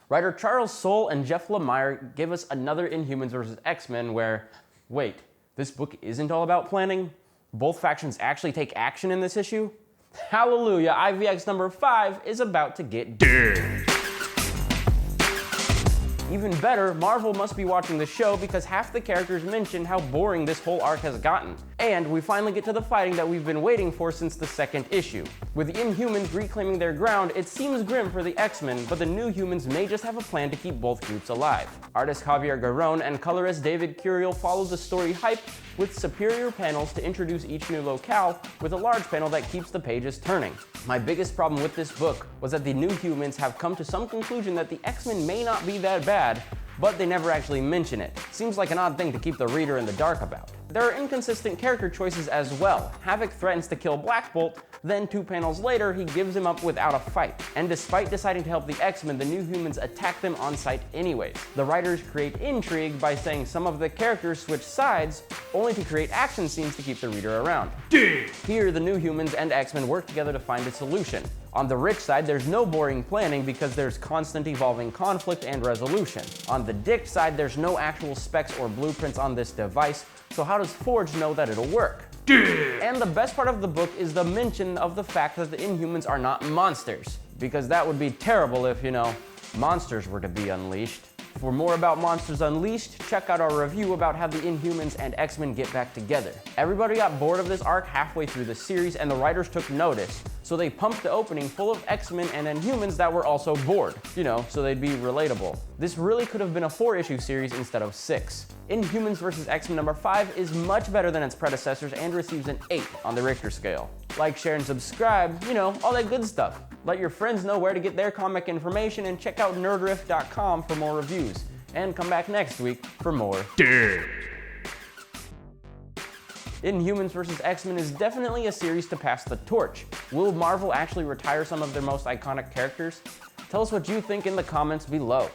Writer Charles Soule and Jeff Lemire give us another Inhumans vs X-Men where, wait, this book isn't all about planning? Both factions actually take action in this issue? Hallelujah, IVX number 5 is about to get dead. Even better, Marvel must be watching the show because half the characters mention how boring this whole arc has gotten. And we finally get to the fighting that we've been waiting for since the second issue. With the Inhumans reclaiming their ground, it seems grim for the X-Men, but the New Humans may just have a plan to keep both groups alive. Artist Javier Garrón and colorist David Curiel follow the story hype with superior panels to introduce each new locale, with a large panel that keeps the pages turning. My biggest problem with this book was that the New Humans have come to some conclusion that the X-Men may not be that bad, but they never actually mention it. Seems like an odd thing to keep the reader in the dark about. There are inconsistent character choices as well. Havoc threatens to kill Black Bolt, then 2 panels later he gives him up without a fight. And despite deciding to help the X-Men, the New Humans attack them on sight anyways. The writers create intrigue by saying some of the characters switch sides, only to create action scenes to keep the reader around. Here, the New Humans and X-Men work together to find a solution. On the Rich side, there's no boring planning because there's constant evolving conflict and resolution. On the Dick side, there's no actual specs or blueprints on this device, so how does Forge know that it'll work? And the best part of the book is the mention of the fact that the Inhumans are not monsters, because that would be terrible if, monsters were to be unleashed. For more about Monsters Unleashed, check out our review about how the Inhumans and X-Men get back together. Everybody got bored of this arc halfway through the series, and the writers took notice, so they pumped the opening full of X-Men and Inhumans that were also bored, so they'd be relatable. This really could have been a 4-issue series instead of 6. Inhumans vs X-Men number 5 is much better than its predecessors and receives an 8 on the Richter scale. Like, share, and subscribe, all that good stuff. Let your friends know where to get their comic information, and check out nerdriff.com for more reviews. And come back next week for more. Inhumans vs X-Men is definitely a series to pass the torch. Will Marvel actually retire some of their most iconic characters? Tell us what you think in the comments below.